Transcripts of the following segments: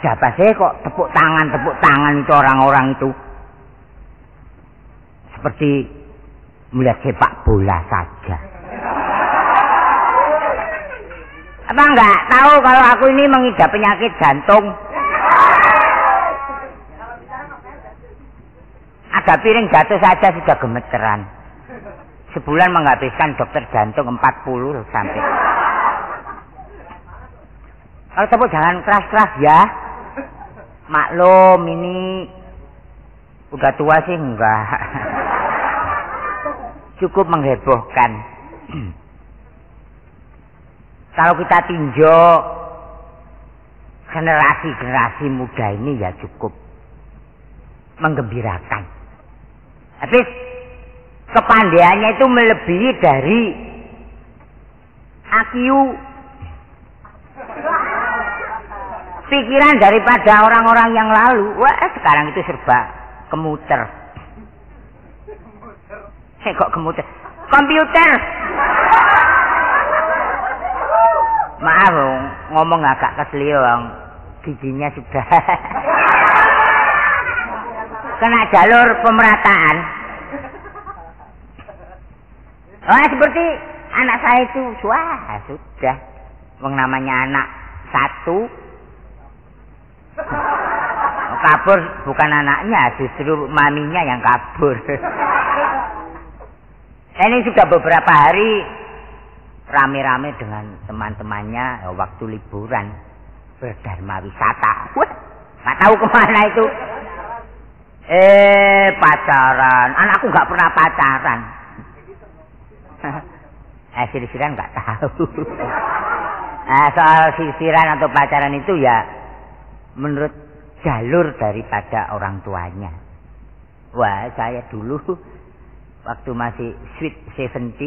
Ada apa sih kok tepuk tangan itu orang-orang itu? Seperti melihat sepak bola saja. Apa enggak tahu kalau aku ini mengidap penyakit jantung? Ada piring jatuh saja sudah gemeteran. Sebulan menghabiskan dokter jantung 40 sampai. Kalau tepuk jangan keras-keras ya. Maklum ini udah tua sih enggak. Cukup menghebohkan. Kalau kita tinjau generasi muda ini ya cukup menggembirakan. Habis kepandaiannya itu melebihi dari IQ pikiran daripada orang-orang yang lalu. Wah, sekarang itu serba kemuter. Kok kemuter? Komputer. Maaf, ngomong agak keselio, giginya sudah kena jalur pemerataan. Oh, seperti anak saya itu, wah sudah, namanya anak satu, kabur bukan anaknya, justru maminya yang kabur. Ini sudah beberapa hari rame-rame dengan teman-temannya waktu liburan berdharma wisata. Wah, nggak tahu kemana itu. Pacaran. Anakku nggak pernah pacaran. Sisiran nggak tahu. Soal sisiran atau pacaran itu ya menurut jalur daripada orang tuanya. Wah, saya dulu waktu masih sweet 17,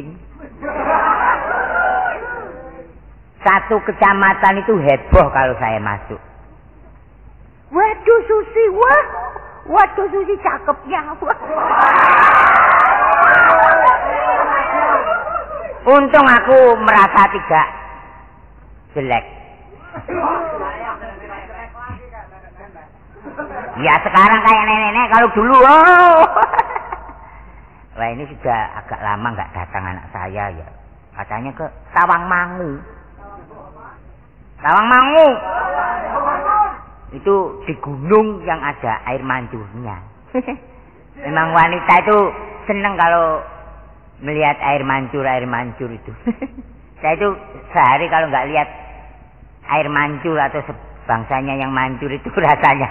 satu kecamatan itu heboh kalau saya masuk. Waduh Susi, waduh Susi cakepnya. Untung aku merasa tidak jelek. Ya sekarang kayak nenek-nenek, kalau dulu wah ini sudah agak lama nggak datang anak saya ya. Katanya ke Tawangmangu. Tawangmangu itu di gunung yang ada air mancurnya. Memang wanita itu seneng kalau melihat air mancur itu. Saya itu sehari kalau nggak lihat air mancur atau bangsanya yang mancur itu rasanya.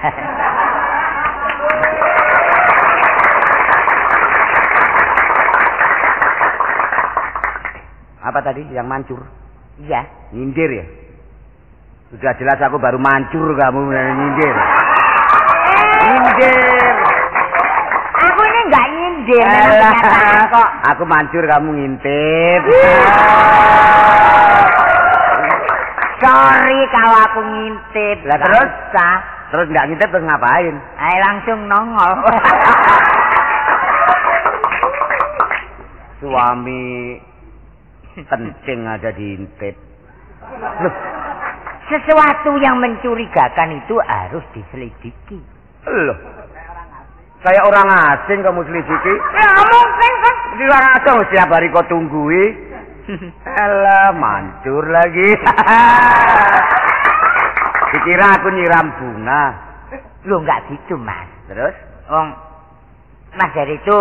Apa tadi yang mancur? Iya. Nyindir ya? Sudah jelas aku baru mancur, kamu nyindir. Nyindir. Aku ini nggak nyindir. Kok. Aku mancur, kamu ngintip. Sorry kalau aku ngintip. Lah terus nggak ngintip terus ngapain? Langsung nongol. Suami penting ada diintip. Loh, sesuatu yang mencurigakan itu harus diselidiki. Loh, kayak orang asing kamu selidiki? Ya mungkin kan. Di orang asing setiap hari kau tunggui. Alah, mancur lagi. Dikira aku nyiram bunga. Loh, nggak gitu Mas. Terus? Mas dari itu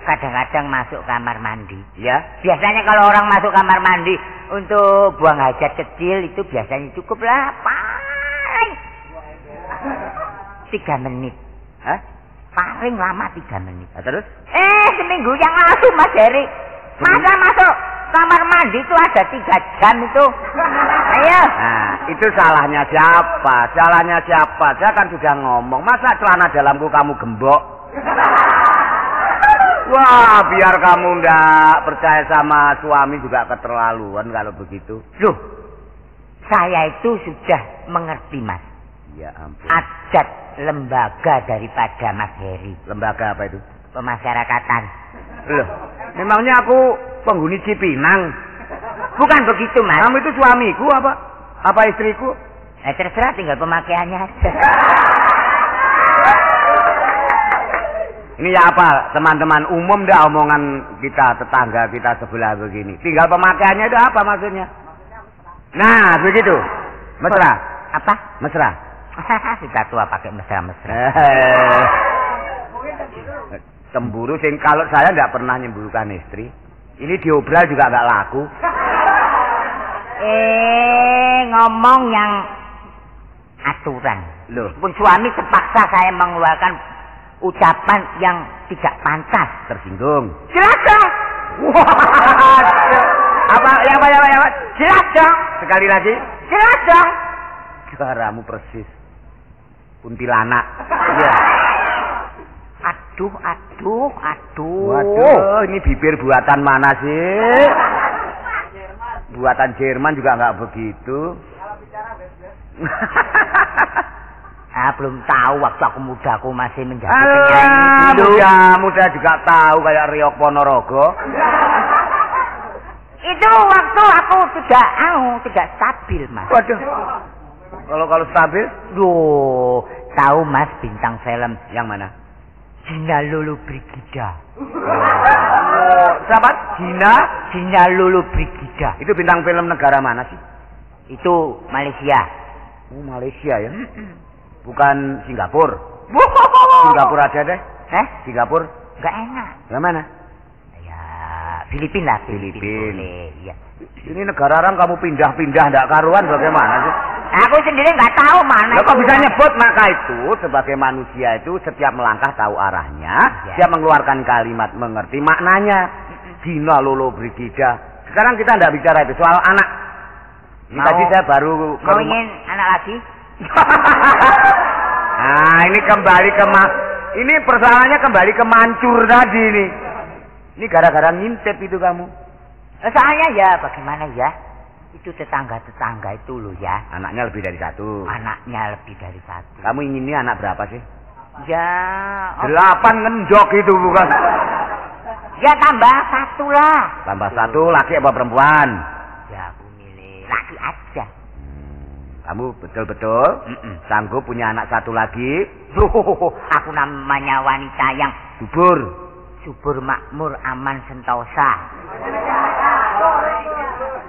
kadang-kadang masuk kamar mandi. Ya. Biasanya kalau orang masuk kamar mandi untuk buang hajat kecil itu biasanya cukup lah paling 3 menit. Hah? Paling lama 3 menit. Nah, terus? Seminggu yang lalu Mas Heri. Masa masuk kamar mandi itu ada 3 jam itu. Ayo. Nah, itu salahnya siapa? Salahnya siapa? Saya kan sudah ngomong. Masa celana dalamku kamu gembok? Wah, biar kamu ndak percaya sama suami juga keterlaluan kalau begitu. Loh, saya itu sudah mengerti Mas. Ya ampun. Adat lembaga daripada Mas Heri. Lembaga apa itu? Pemasyarakatan. Loh, memangnya aku penghuni Cipinang? Bukan begitu Mas. Kamu itu suamiku apa? Apa istriku? Terserah tinggal pemakaiannya aja. Ini ya apa, teman-teman umum dah omongan kita tetangga kita sebelah begini. Tinggal pemakaiannya itu apa maksudnya? Nah, begitu. Mesra. Apa? Mesra. Kita tua pakai mesra-mesra. Cemburu sing kalau saya nggak pernah nyemburukan istri. Ini diobral juga nggak laku. Ngomong yang aturan. Loh, Pun suami terpaksa saya mengeluarkan ucapan yang tidak pantas. tersinggung. Jelas dong. Apa? Jelas dong. Sekali lagi. Jelas dong. Suaramu persis kuntilanak. Iya. Aduh. Waduh, ini bibir buatan mana sih? Buatan Jerman juga nggak begitu. Belum tahu waktu aku muda aku masih menjadi penyanyi dulu. Muda juga tahu kayak Riok Ponorogo. Itu waktu aku tidak stabil, Mas. Waduh. Kalau stabil? Loh, tahu Mas bintang film Yang mana? Gina Lulu Brigida. Oh, siapa? Gina Lulu Brigida. Itu bintang film negara mana sih? Itu Malaysia. Oh, Malaysia ya. Bukan Singapura. Singapura aja deh. Singapura? Enggak enak. Yang mana? Ya, Filipina lah. Filipina. Iya. Ini negara orang kamu pindah-pindah ndak karuan bagaimana sih? Aku sendiri nggak tahu mana. Kok bisa nyebut? Maka itu sebagai manusia itu setiap melangkah tahu arahnya, dia mengeluarkan kalimat mengerti maknanya. Gina Lolo Brigida. Sekarang kita ndak bicara itu soal anak. Ini tadi saya baru mau ingin anak lagi. Nah, ini kembali ke ini persoalannya kembali ke mancur tadi ini. Ini gara-gara ngintip itu kamu. Soalnya ya bagaimana ya? Itu tetangga-tetangga itu loh ya. Anaknya lebih dari satu. Anaknya lebih dari satu. Kamu inginnya anak berapa sih? Ya. 8 ngendok itu bukan? Ya tambah 1 lah. Tambah 1 laki apa perempuan? Ya aku milih laki aja. Kamu betul-betul sanggup punya anak 1 lagi? Aku namanya wanita yang subur makmur aman sentosa.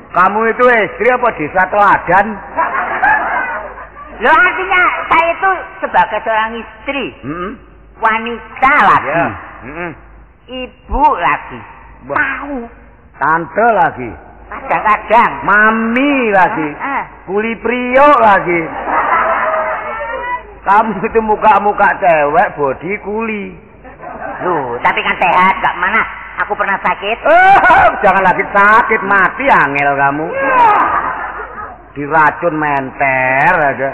Kamu itu istri apa desa teladan? Loh artinya saya itu sebagai seorang istri, wanita lagi, ibu lagi, tahu, tante lagi, kadang-kadang, mami lagi, kuli prio lagi. Kamu itu muka-muka cewek, body kuli. Loh, tapi kan sehat, gak mana? Aku pernah sakit. Jangan lagi sakit, mati angel kamu. Diracun menter aja.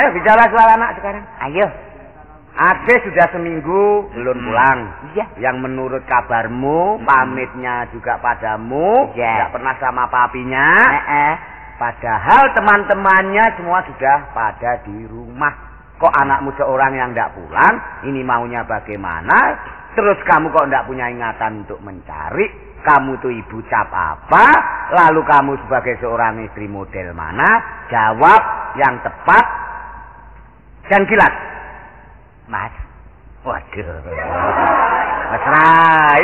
Ayo bicara soal anak sekarang. Ayo. Ade sudah seminggu belum pulang. Iya. Yang menurut kabarmu, pamitnya juga padamu, tidak pernah sama papinya. Padahal teman-temannya semua sudah pada di rumah. Kok anakmu seorang yang tidak pulang? Ini maunya bagaimana? Terus kamu kok tidak punya ingatan untuk mencari? Kamu tuh ibu cap apa? Lalu kamu sebagai seorang istri model mana? Jawab yang tepat dan kilat. Mas. Waduh. Mesra,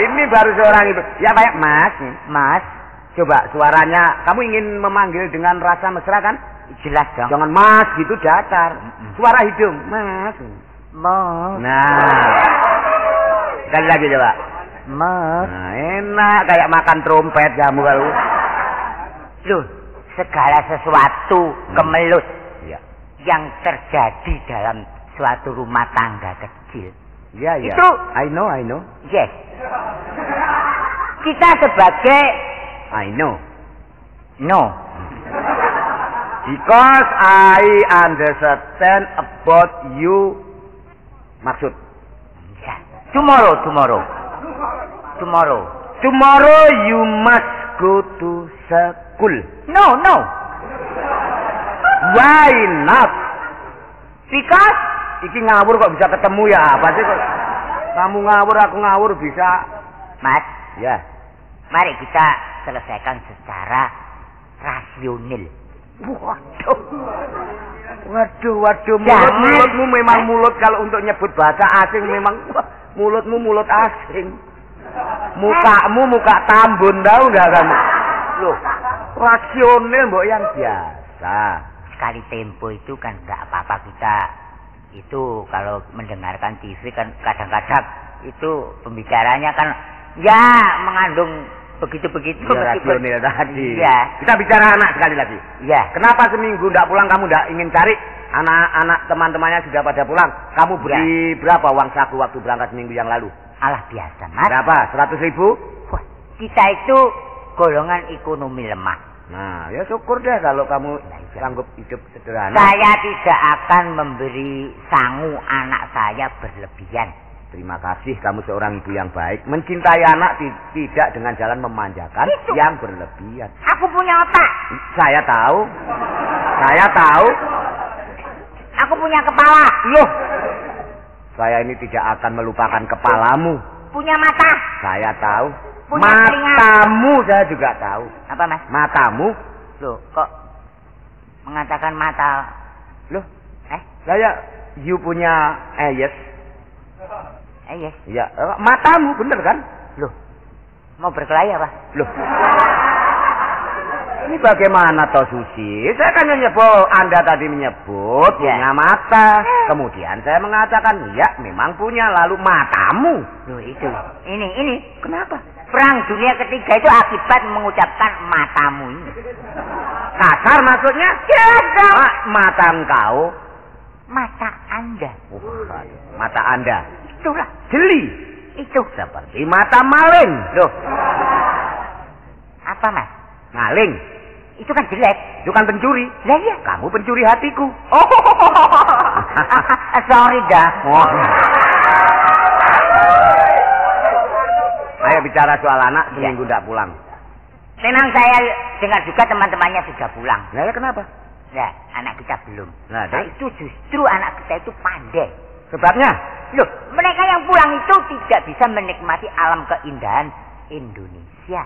ini baru seorang ibu. Ya Pak, Mas. Mas. Coba suaranya, kamu ingin memanggil dengan rasa mesra kan? Jelas dong. Jangan Mas gitu datar. Suara hidung, Mas. Mas. Nah. Sekali lagi coba. Mas. Nah, enak kayak makan trompet kamu kalau. Loh, segala sesuatu kemelut yang terjadi dalam suatu rumah tangga kecil. Iya. Itu I know. Yes. Kita sebagai I know. No. Because I understand about you. Maksud. Tomorrow. Tomorrow you must go to school. No. Why not? Because iki ngawur kok bisa ketemu ya? Apa sih kok? Kamu ngawur, aku ngawur bisa. Mas. Ya. Mari kita selesaikan secara rasional. Waduh, mulutmu memang mulut kalau untuk nyebut bahasa asing memang mulutmu mulut asing. Mukamu muka tambun tahu enggak kamu? Loh, rasional mbok yang biasa. Sekali tempo itu kan enggak apa-apa kita. Itu kalau mendengarkan TV kan kadang-kadang itu pembicaranya kan ya mengandung begitu-begitu. Ya, rasional tadi. Ya. Kita bicara anak sekali lagi. Ya. Kenapa seminggu enggak pulang kamu enggak ingin cari anak-anak teman-temannya sudah pada pulang? Kamu beri berapa uang saku waktu berangkat seminggu yang lalu? Alah biasa, Mas. Berapa? 100.000? Wah, kita itu golongan ekonomi lemah. Nah, ya syukur deh kalau kamu sanggup hidup sederhana. Saya tidak akan memberi sangu anak saya berlebihan. Terima kasih, kamu seorang ibu yang baik. Mencintai anak tidak dengan jalan memanjakan itu yang berlebihan. Aku punya otak. Saya tahu. Aku punya kepala. Loh, saya ini tidak akan melupakan kepalamu. Punya mata. Saya tahu. Punya telinga. Matamu saya juga tahu. Apa, Mas? Matamu? Loh, kok mengatakan mata? Loh, saya you punya yes. Yes. Ya, matamu bener kan? Loh, mau berkelahi apa? Loh. Ini bagaimana toh Susi? Saya kan menyebut, Anda tadi menyebut punya mata. Kemudian saya mengatakan, ya memang punya, lalu matamu. Loh itu, ini. Kenapa? Perang dunia ketiga itu akibat mengucapkan matamu ini. Kasar maksudnya? Jelas dong. Mata engkau. Mata Anda. Mata Anda. Itulah. Jeli. Itu. Seperti mata maling. Loh. Apa, Mas? Maling. Itu kan jelek. Itu kan pencuri. Lah iya. Kamu pencuri hatiku. Oh. Sorry dah. Ayo bicara soal anak seminggu tidak pulang. Memang saya dengar juga teman-temannya sudah pulang. Nah, ya kenapa? Nah, anak kita belum. Nah, itu justru anak kita itu pandai. Sebabnya? Loh, mereka yang pulang itu tidak bisa menikmati alam keindahan Indonesia.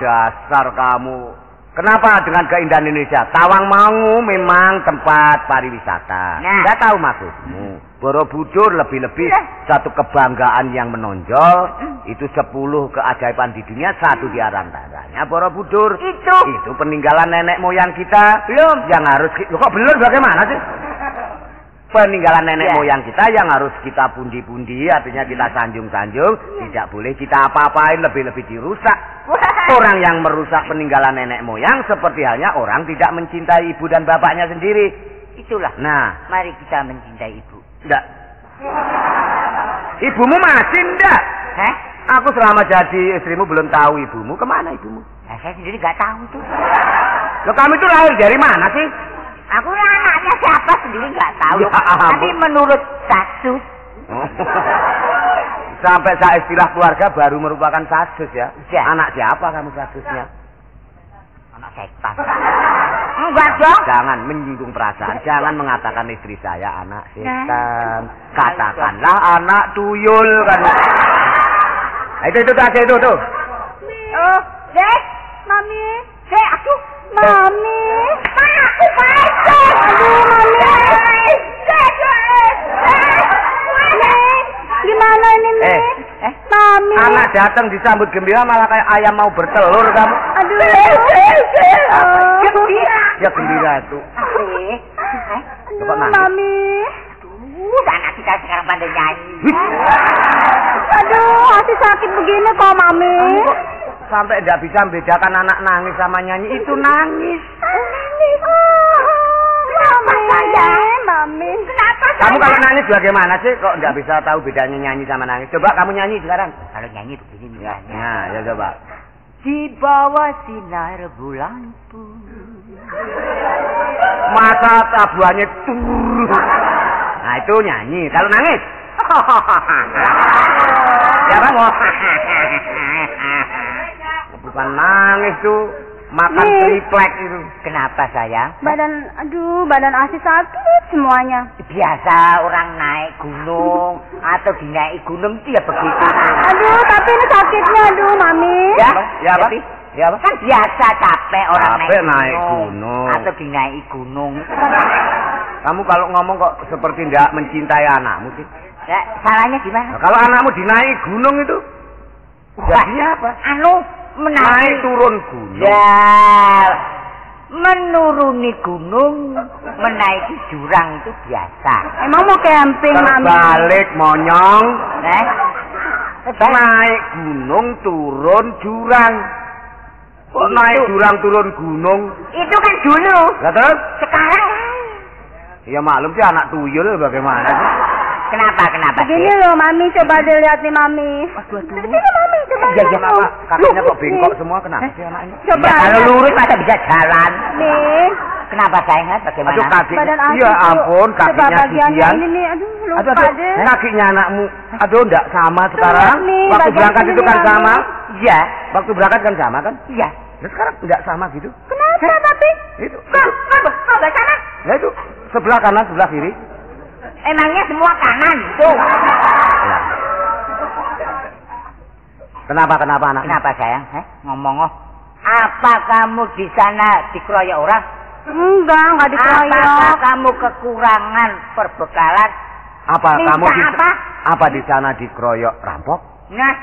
Dasar kamu. Kenapa dengan keindahan Indonesia? Tawangmangu memang tempat pariwisata. Nah. Saya tahu maksudmu. Borobudur lebih-lebih satu kebanggaan yang menonjol. Itu 10 keajaiban di dunia, satu di antaranya Borobudur. Itu peninggalan nenek moyang kita. Belum. Yang harus... Loh, kok belum bagaimana sih? Peninggalan nenek moyang kita yang harus kita pundi-pundi, artinya kita sanjung-sanjung, tidak boleh kita apa-apain, lebih-lebih dirusak. Orang yang merusak peninggalan nenek moyang seperti halnya orang tidak mencintai ibu dan bapaknya sendiri. Itulah. Nah, mari kita mencintai ibu. Enggak. Ibumu masih enggak? Aku selama jadi istrimu belum tahu ibumu. Kemana ibumu? Nah, saya sendiri nggak tahu tuh. Loh, kamu itu lahir dari mana sih? Aku anaknya siapa sendiri nggak tahu. Ya, tapi menurut status. Sampai saya istilah keluarga baru merupakan status ya. Anak siapa kamu statusnya? Anak setan. Enggak dong. Jangan menyinggung perasaan. Jangan mengatakan istri saya anak setan. Katakanlah anak tuyul kan. Itu aja itu tuh. Oh, Dek, Mami, Dek, aduh, Mami, aku pacet. Aduh, Mami, Dek, gimana ini, Mi? Mami. Anak datang disambut gembira malah kayak ayam mau bertelur kamu. Aduh, gembira. Ya gembira itu. Mami. Anak kita sekarang pandai nyanyi. Aduh, hati sakit begini kok, Mami. Sampai tidak bisa membedakan anak nangis sama nyanyi. Itu nangis. Nangis. Mami. Kenapa kamu kalau nangis bagaimana sih? Kok tidak bisa tahu bedanya nyanyi sama nangis? Coba kamu nyanyi sekarang. Kalau nyanyi begini misalnya. Nah, ya coba. Di bawah sinar bulan pun. Masa tabuhannya turun. Nah itu nyanyi. Kalau nangis. Ya kamu. Bukan nangis tuh. Makan triplek itu. Kenapa sayang? Badan Asi sakit semuanya. Biasa orang naik gunung atau dinaiki gunung itu ya begitu. Aduh, tapi ini sakitnya, Mami. Ya, ya apa? Ya apa? Kan biasa capek orang naik gunung. Atau dinaiki gunung. Kamu kalau ngomong kok seperti tidak mencintai anakmu sih. Ya, salahnya gimana? Nah, kalau anakmu dinaik gunung itu, jadinya apa? Naik turun gunung. Ya, menuruni gunung, menaiki jurang itu biasa. Emang mau camping, Mami? Terbalik, monyong. Naik gunung, turun jurang. Kok naik jurang, turun gunung? Itu kan dulu. Lah terus? Sekarang. Ya maklum sih anak tuyul bagaimana sih? Kenapa? Begini loh, Mami, coba dilihat nih, Mami. Waduh. Begini, Mami, coba Ya lihat. kenapa? Kakinya kok bengkok semua, kenapa sih anaknya? Coba. Ya, kalau lurus masa bisa jalan. Nih. Kenapa sayang? Bagaimana? Aduh kaki. Badan aku Ya tuh. ampun, Coba kakinya bagiannya sisian. ini nih, aduh lupa Aduh, deh. kakinya anakmu. Aduh, enggak sama sekarang. nih, Waktu bagian berangkat sini itu kan Mami. sama. Iya. Waktu berangkat kan sama kan? Iya. Nah, sekarang enggak sama gitu. Kenapa, Papi? Itu. Kok enggak sama? Ya itu sebelah kanan, sebelah kiri. Emangnya semua kanan? Tuh. Ya. Kenapa anak? Kenapa sayang? Ngomong. Apa kamu di sana dikeroyok orang? Enggak dikeroyok. Apakah kamu kekurangan perbekalan? Apa Minta kamu di apa? apa di sana dikeroyok rampok? Nah,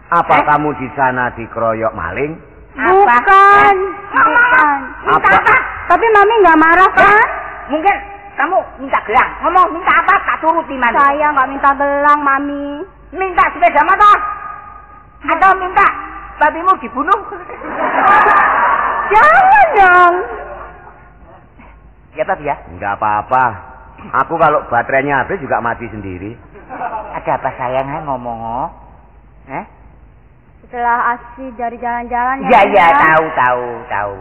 Apa kamu di sana dikeroyok maling? Bukan. Minta Apa? apa? Tapi Mami nggak marah kan? Mungkin kamu minta gelang. Ngomong minta apa? Tak turuti Mami. Saya nggak minta gelang, Mami. Minta sepeda motor. Atau minta babimu dibunuh. Jangan dong. Ya Pak ya. Enggak apa-apa. Aku kalau baterainya habis juga mati sendiri. Ada apa sayang ngomong? Setelah Asi dari jalan-jalan Ya Mami, ya tahu.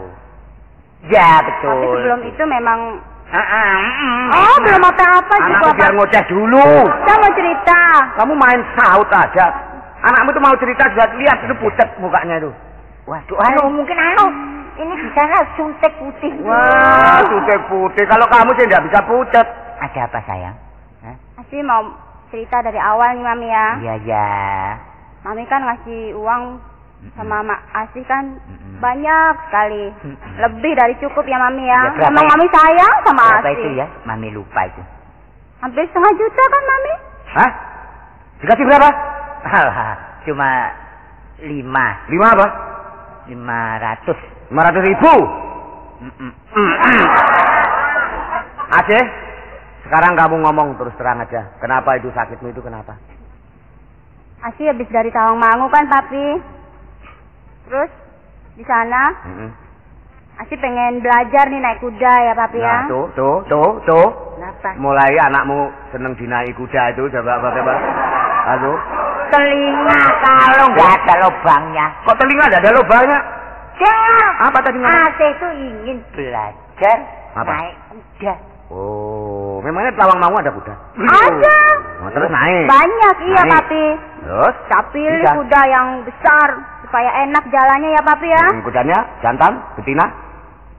Ya betul. Tapi sebelum itu memang belum apa-apa juga, Anakku biar Pak. ngoceh dulu. Saya mau cerita. Kamu main saut aja. Anakmu tuh mau cerita juga lihat itu pucat mukanya itu. Waduh, mungkin ini di sana suntik putih. Wah, suntik putih. Kalau kamu sih tidak bisa pucat. Ada apa sayang? Asi mau cerita dari awal nih, Mami ya. Iya. Mami kan ngasih uang sama Mak Asi kan banyak sekali. Lebih dari cukup ya, Mami ya. Ya, berapa Emang ya? Mami sayang sama Berapa Asi. itu ya? Mami lupa itu. Hampir 1,5 juta kan, Mami? Hah? Dikasih berapa? Alah, cuma 5. 5 apa? 500. 500.000. Aceh, sekarang kamu ngomong terus terang aja. Kenapa itu sakitmu itu kenapa? Asi habis dari Tawangmangu kan, Papi. Terus di sana Asi pengen belajar nih naik kuda ya, Papi ya. Nah, tuh. Kenapa? Mulai anakmu seneng dinaik kuda itu coba. Aduh. Telinga kalau nggak ada lubangnya. Kok telinga ada lubangnya? Jangan. Apa tadi ngomong? Ase itu ingin belajar Apa? naik kuda. Oh, memangnya di Tawangmangu ada kuda? Ada. Oh, terus naik. Banyak iya, Naik. Papi. Terus? Saya pilih Bisa. kuda yang besar supaya enak jalannya ya, Papi ya. Kudanya jantan, betina?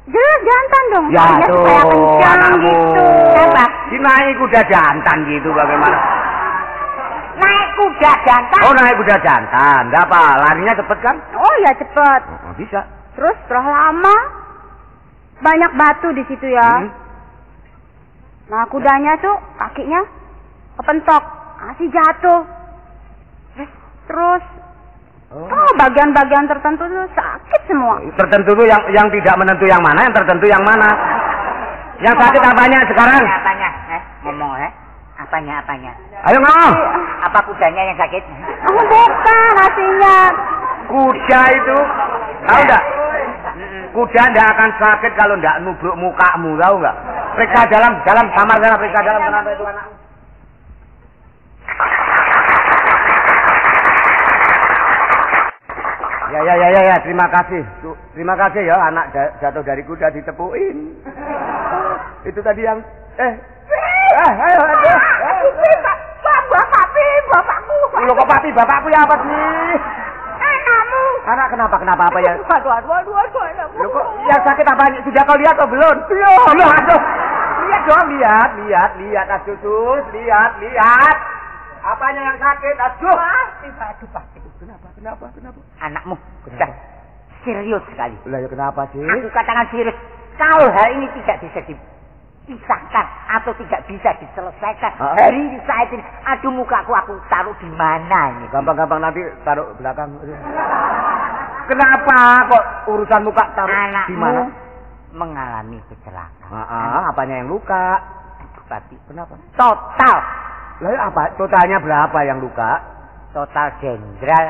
Jelas jantan dong. Ya soalnya tuh, supaya kencang anakmu. gitu. Apa? Dinaik kuda jantan gitu bagaimana? Naik kuda jantan. Oh, naik kuda jantan. Enggak apa, larinya cepet kan? Oh ya cepet. Oh, bisa. Terus setelah lama banyak batu di situ ya. Nah kudanya tuh kakinya kepentok, Asi jatuh. Terus bagian-bagian tertentu tuh sakit semua. Tertentu tuh yang tidak menentu yang mana, yang tertentu yang mana? Yang sakit apanya sekarang? Apanya? Ngomong Apanya? Ayo ngomong. Apa kudanya yang sakit? Oh bukan Asinya. Kuda itu, tahu enggak? Kuda enggak akan sakit kalau enggak nubruk mukamu, tahu enggak? Periksa dalam kamar sana, periksa dalam kenapa itu anakmu. Ya, terima kasih. Terima kasih ya anak jatuh dari kuda ditepuin. Itu tadi yang ayo. Bapakku. Loh kok papi bapakku ya apa sih? Kamu. Anak kenapa apa ya? Aduh. Loh kok yang sakit apa? Sudah kau lihat atau belum? Belum. Aduh. Lihat dong, lihat. Asus, lihat. Apanya yang sakit? Aduh. Aduh, pasti. Kenapa? Anakmu sudah serius sekali. Lah ya kenapa sih? Aku katakan serius. Kalau hal ini tidak bisa dipisahkan atau tidak bisa diselesaikan hari ini saat ini, aduh mukaku aku taruh di mana ini? Gampang-gampang nanti taruh belakang. Kenapa kok urusan muka taruh di mana? Mengalami kecelakaan. Apanya yang luka? Aduh, Papi. Kenapa? Total. Lah apa? Totalnya berapa yang luka? Total jenderal.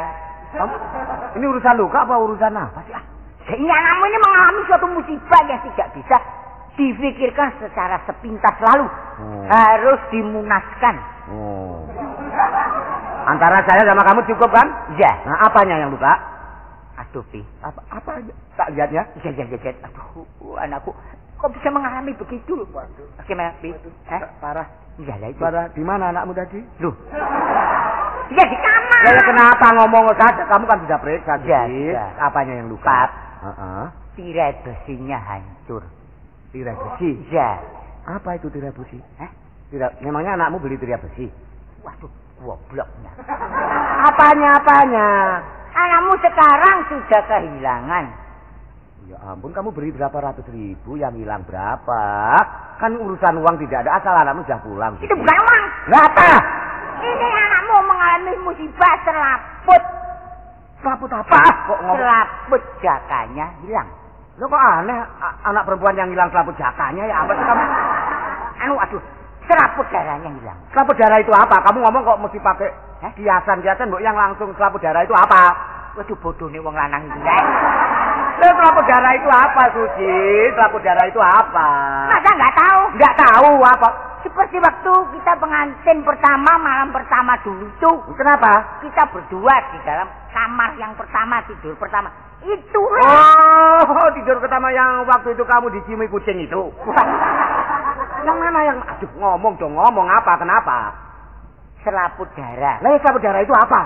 Ini urusan luka apa urusan apa sih? Ini anakmu ini mengalami suatu musibah yang tidak bisa difikirkan secara sepintas lalu. Harus dimunaskan. Antara saya sama kamu cukup kan? Ya. Nah, apanya yang luka? Aduh, Pi. Apa aja? Tak lihatnya? Iya. Aduh, anakku. Kok bisa mengalami begitu? Bagaimana, Pi? Parah. Iya lah itu. Parah. Di mana anakmu tadi? Loh. Ya di kamar. Ya kenapa ngomong saja? Kamu kan sudah periksa. Ya. Apanya yang luka? Tirai besinya hancur. Tirai besi? Ya. Apa itu tirai besi? Memangnya anakmu beli tirai besi? Waduh, gobloknya. Apanya? Anakmu sekarang sudah kehilangan. Ya ampun, kamu beri berapa ratus ribu, yang hilang berapa? Kan urusan uang tidak ada, asal anakmu sudah pulang. Itu bukan uang. Apa? Ini anakmu mengalami musibah selaput. Selaput apa? Kok ngomong? Selaput jakanya hilang. Lo kok aneh, anak perempuan yang hilang selaput jakanya ya apa sih kamu? Aduh, selaput darahnya hilang. Selaput darah itu apa? Kamu ngomong kok mesti pakai kiasan-kiasan, yang langsung selaput darah itu apa? Waduh, bodoh nih wong lanang itu. Selaput darah itu apa, Suci? Selaput darah itu apa? Masa nggak tahu? Nggak tahu apa? Seperti waktu kita pengantin pertama, malam pertama dulu itu. Kenapa? Kita berdua di dalam kamar yang pertama, tidur pertama. Itu. Oh, tidur pertama yang waktu itu kamu diciumi kucing itu. Yang mana yang? Aduh, ngomong apa? Kenapa? Selaput darah. Lah, selaput darah itu apa?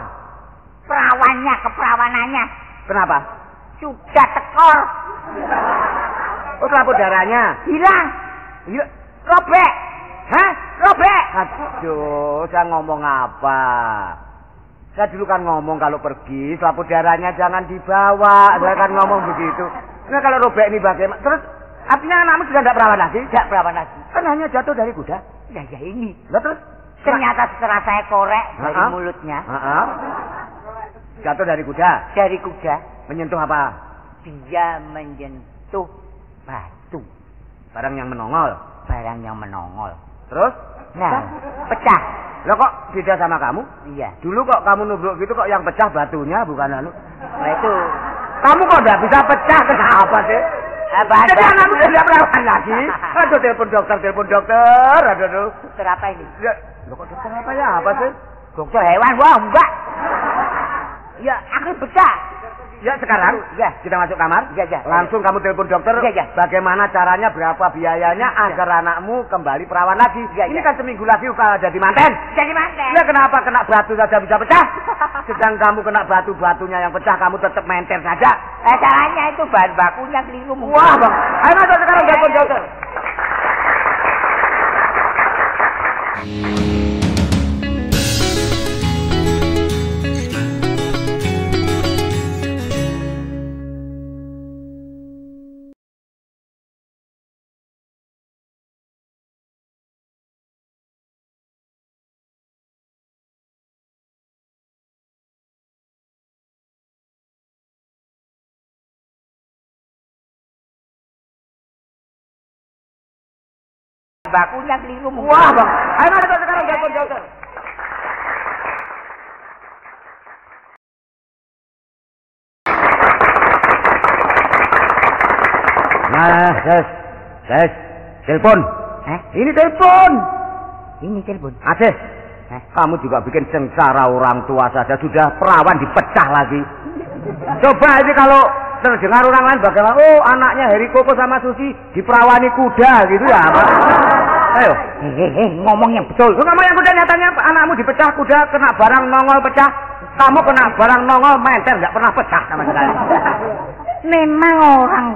Keperawanannya. Kenapa? Sudah tekor. Oh, selaput darahnya hilang. Robek. Robek. Aduh, saya ngomong apa? Saya dulu kan ngomong kalau pergi selaput darahnya jangan dibawa. Saya kan ngomong begitu. Nah, kalau robek ini bagaimana? Terus artinya anakmu sudah tidak perawan lagi? Tidak perawan lagi. Kan hanya jatuh dari kuda. Ya ini. Lah terus? Ternyata setelah saya korek dari mulutnya. Jatuh dari kuda. Dari kuda. Menyentuh apa? Dia menyentuh batu. Barang yang menongol. Terus? Nah, pecah. Lah kok beda sama kamu? Iya. Dulu kok kamu nubruk gitu kok yang pecah batunya bukan anu. Nah itu. Kamu kok enggak bisa pecah, kenapa sih? Jadi anakmu tidak perawan lagi. Aduh, telepon dokter. Aduh. Dokter apa ini? Ya, lo kok dokter apa ya? Apa sih? Dokter hewan, wah enggak. Ya, akhirnya pecah. Ya sekarang, kita masuk kamar. Langsung kamu telepon dokter. Bagaimana caranya, berapa biayanya agar anakmu kembali perawan lagi. Ini kan seminggu lagi udah jadi manten. Ya kenapa kena batu saja bisa pecah? Sedang kamu kena batu-batunya yang pecah, kamu tetap menter saja. Caranya itu bahan bakunya keliru. Wah bang, ayo masuk sekarang telepon dokter. Bakunya keliru. Wah bang, ayo masuk sekarang telepon dokter. Nah, telepon. Ini telepon. Aceh. Kamu juga bikin sengsara orang tua saja, sudah perawan dipecah lagi. Coba ini kalau terdengar orang lain bagaimana? Oh, anaknya Heri Koko sama Susi diperawani kuda gitu ya, Pak. Ayo. Ngomong yang betul. Lu ngomong yang kuda, nyatanya anakmu dipecah kuda, kena barang nongol pecah. Kamu kena barang nongol menter, nggak pernah pecah sama sekali. Memang orang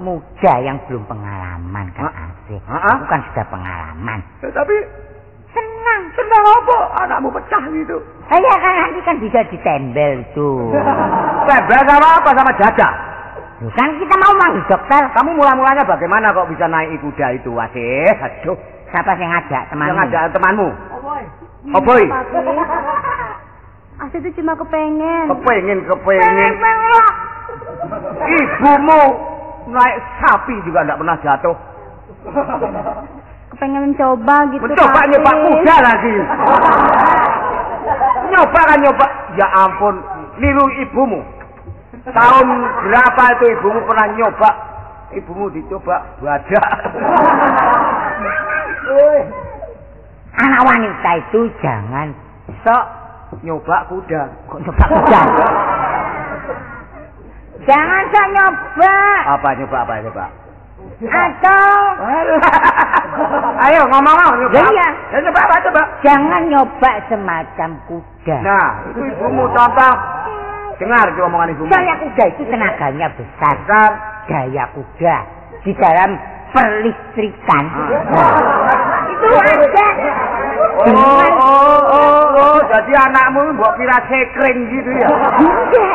muda yang belum pengalaman kan Asih. Bukan sudah pengalaman. Tapi senang Senang apa? Anakmu pecah gitu. Saya kan nanti kan bisa ditembel itu. Tembel sama apa? Sama jajah. Kan kita mau manggil dokter. Kamu mula-mulanya bagaimana kok bisa naik kuda itu, Wasih? Aduh. Siapa yang ngajak temanmu? Yang ngajak temanmu? Oh boy. Asih itu cuma kepengen. Kepengen. Ibumu naik sapi juga tidak pernah jatuh. Kepengen mencoba gitu. Mencoba nyoba kuda lagi. Nyoba. Ya ampun, niru ibumu. Tahun berapa itu ibumu pernah nyoba? Ibumu dicoba badak. Anak wanita itu jangan sok nyoba kuda. Kok nyoba kuda? Jangan sok nyoba. Apa nyoba? Atau ayo ngomong nyoba. Iya. Ya nyoba apa coba? Jangan nyoba semacam kuda. Nah, itu ibumu contoh. Dengar itu omongan ibumu. Gaya kuda itu tenaganya besar. Gaya kuda di dalam perlistrikan. Itu ada. Oh, jadi anakmu mbok kira sekring gitu ya? Enggak.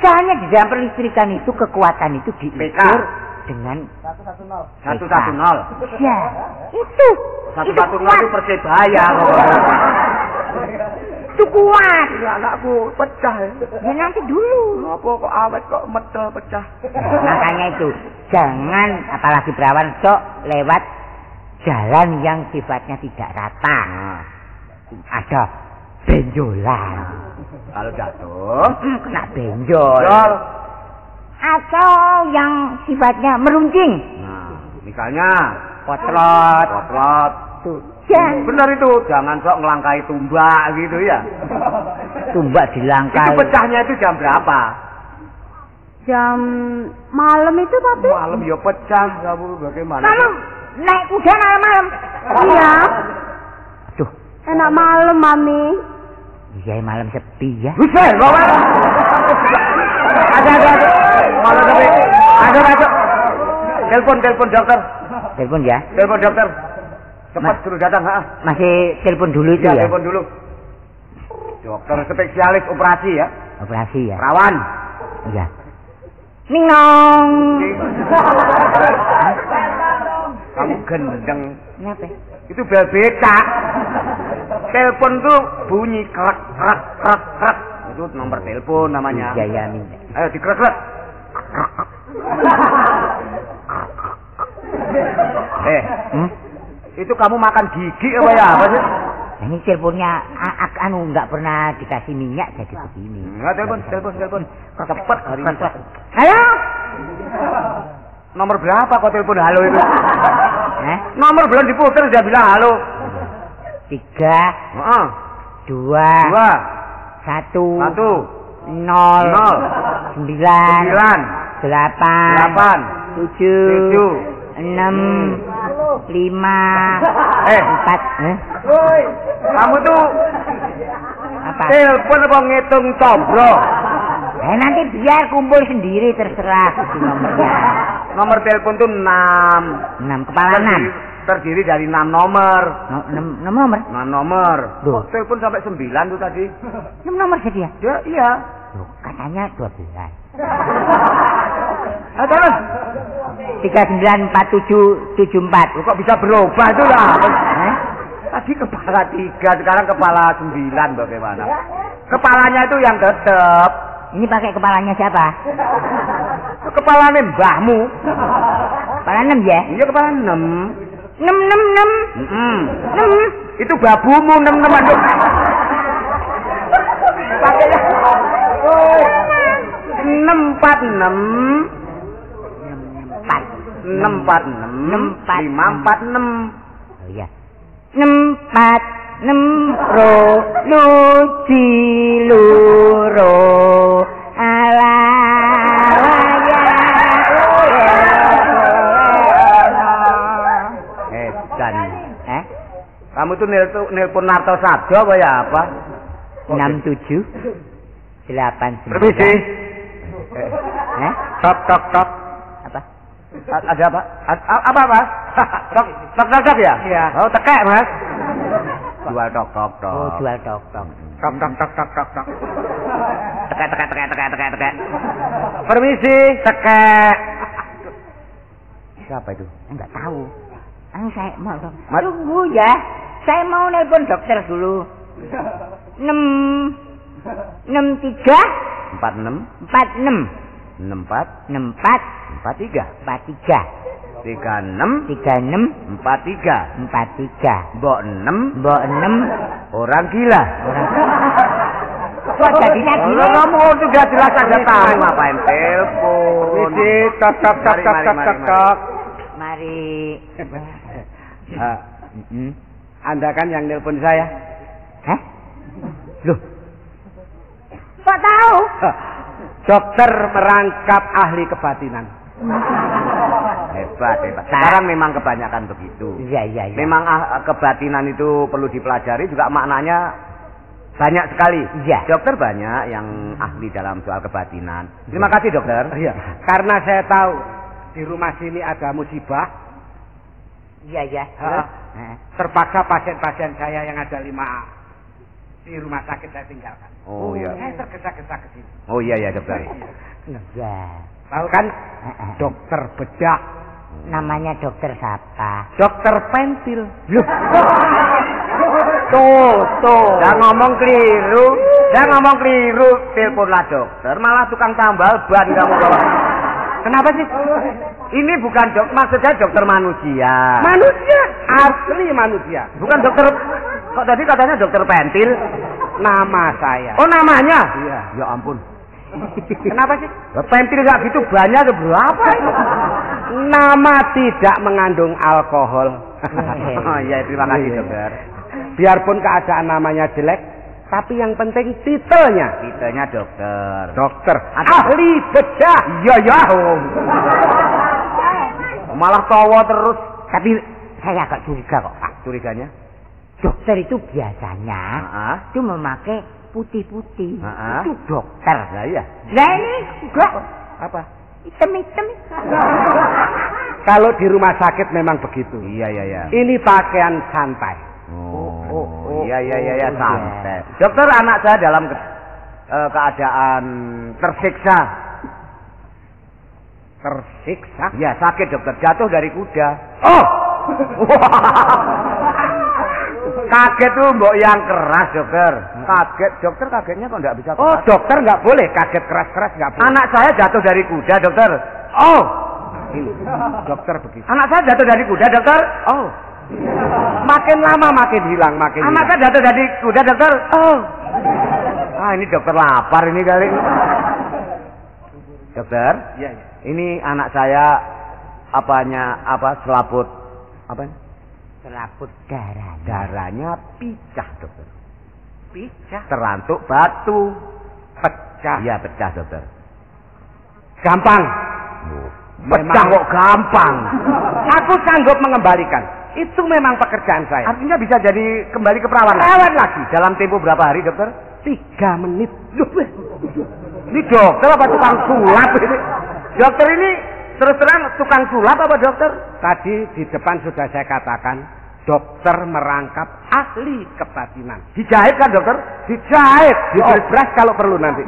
Soalnya di dalam perlistrikan itu kekuatan itu diukur dengan 110. Ya, itu. 110 itu Persebaya. Itu kuat. Anakku pecah ya. Ya nanti dulu. Apa kok awet kok medal pecah. Makanya itu jangan apalagi perawan sok lewat jalan yang sifatnya tidak rata. Ada benjolan. Kalau jatuh kena benjol. Atau yang sifatnya meruncing. Nah, misalnya potlot. Tuh. Benar itu, jangan sok ngelangkai tumbak gitu ya. Tumbak dilangkai. Itu pecahnya itu jam berapa? Jam malam itu, Papi. Malam ya pecah, kamu bagaimana? Kamu naik kuda malam-malam. Iya. Tuh. Enak malam, Mami. Iya, malam sepi ya. Buset, bawa. Ada. Malam sepi. Ada. Telepon dokter. Telepon ya. Telepon dokter. Cepat suruh datang, Masih telepon dulu itu ya? Telepon dulu. Dokter spesialis operasi ya? Operasi ya? Rawan. Iya. Ningong. Kamu gendeng. Kenapa? Itu bel becak. Telepon tuh bunyi krek. Itu nomor telepon namanya. Iya, minta. Ayo dikrek. Itu kamu makan gigi apa ya? Apa sih? Ini teleponnya nggak pernah dikasih minyak jadi begini. Enggak, telepon. Cepat hari ini. Halo? Nomor berapa kok telepon halo itu? Nomor belum diputar sudah bilang halo. 3 2 1 0 9 8 7 6 5 4 3 2 1 0 kamu tuh apa? Telepon apa ngitung cobro? Nanti biar kumpul sendiri terserah itu nomornya. Nomor telepon tuh 6. Kepala 6. Terdiri dari 6 nomor. 6 nomor? 6 nomor. Duh. Telepon sampai 9 tuh tadi. 6 nomor jadi ya? Ya, iya. Loh, katanya 12. Terus 394774. Kok bisa berubah itu lah? Tadi kepala 3, sekarang kepala 9 bagaimana? Kepalanya itu yang tetap. Ini pakai kepalanya siapa? Kepalanya mbahmu. Kepala 6 ya? Iya, kepala 6. 6. Itu babumu 6 aduh. Pakai 646 546. Oh iya. 646 luci luro ala Kamu tuh nelpon Narto Sabdo apa ya apa? 67 89. Permisi. Tok. Apa? Ada apa? Apa, Mas? Tok ya? Iya. Oh, tekek, Mas. Jual tok. Oh, jual tok. Tok. Teka. Permisi, tekek. Siapa itu? Enggak tahu. Saya mau tunggu ya. Saya mau nelpon dokter dulu. 63 46 46 64 43 36 36 43 Mbok 6 orang gila. Kok jadinya gini? Kamu sudah jelas aja tahu ngapain telepon. Tok. Mari. Anda kan yang nelpon saya. Hah? Loh, Kok tahu? dokter merangkap ahli kebatinan. Hebat. Sekarang memang kebanyakan begitu. Iya. Memang kebatinan itu perlu dipelajari juga maknanya banyak sekali. Iya. Dokter banyak yang ahli dalam soal kebatinan. Terima kasih dokter. Iya. Karena saya tahu di rumah sini ada musibah. Iya. Terpaksa pasien-pasien saya yang ada 5A di rumah sakit saya tinggalkan. Oh iya. Saya tergesa-gesa ke sini. Oh iya dokter. Iya. Tahu kan? Dokter bedah. Namanya dokter siapa? Dokter pentil. Loh. Tuh. Jangan ngomong keliru. Teleponlah dokter, malah tukang tambal ban kamu bawa. Kenapa sih? Ini bukan maksud saya dokter manusia. Manusia, asli manusia. Bukan dokter. Kok tadi katanya dokter pentil? Nama saya. Oh namanya? Iya. Ya ampun. Kenapa sih? Pentil nggak gitu banyak berapa? Nama tidak mengandung alkohol. Oh iya, terima kasih dokter. Biarpun keadaan namanya jelek, tapi yang penting titelnya. Titelnya dokter. Dokter. Ahli bedah. Iya. Malah tawa terus. Tapi saya agak curiga kok, Pak. Curiganya? Dokter itu biasanya itu memakai putih-putih. Itu dokter. Nah iya. Nah ini enggak. Apa? Hitam-hitam. Kalau di rumah sakit memang begitu. Iya. Ini pakaian santai. Iya, santai. Dokter, anak saya dalam keadaan tersiksa. Tersiksa? Ya, sakit dokter, jatuh dari kuda. Oh! Kaget tuh mbok yang keras dokter. Dokter kagetnya kok nggak bisa keras. Oh, dokter nggak boleh kaget keras-keras nggak boleh. Anak saya jatuh dari kuda dokter. Oh, ini dokter begitu. Anak saya jatuh dari kuda dokter. Oh, makin lama makin hilang. Anak saya jatuh dari kuda dokter. Oh, ini dokter lapar ini kali. Dokter. Iya. Ini anak saya selaput Selaput darah. Darahnya pecah dokter. Pecah. Terantuk batu. Pecah. Iya pecah dokter. Gampang. Pecah kok gampang. Aku sanggup mengembalikan. Itu memang pekerjaan saya. Artinya bisa jadi kembali ke perawan. Perawan lagi. Dalam tempo berapa hari dokter? 3 menit. Ini dokter apa tukang sulap ini? Dokter ini terus terang tukang sulap apa dokter? Tadi di depan sudah saya katakan, dokter merangkap ahli kebatinan. Dijahit kan dokter? Dijahit, diobras kalau perlu nanti.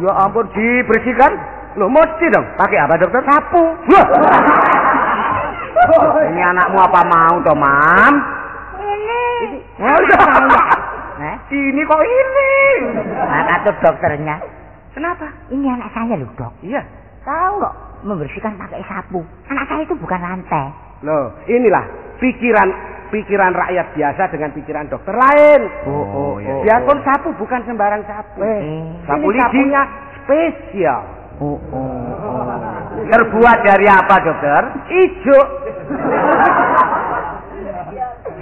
Ya ampun, dibersihkan? Loh, mesti dong. Pakai apa dokter? Sapu. Ini anakmu apa mau toh, Mam? Ini. Ini kok ini? Anak tuh dokternya. Kenapa? Ini anak saya loh, Dok. Iya. Tahu kok membersihkan pakai sapu. Anak saya itu bukan rantai. Loh, inilah pikiran rakyat biasa dengan pikiran dokter lain. Iya. Biarpun sapu bukan sembarang sapu. Sapu Ini lidi. sapunya spesial. Terbuat dari apa dokter? Ijo.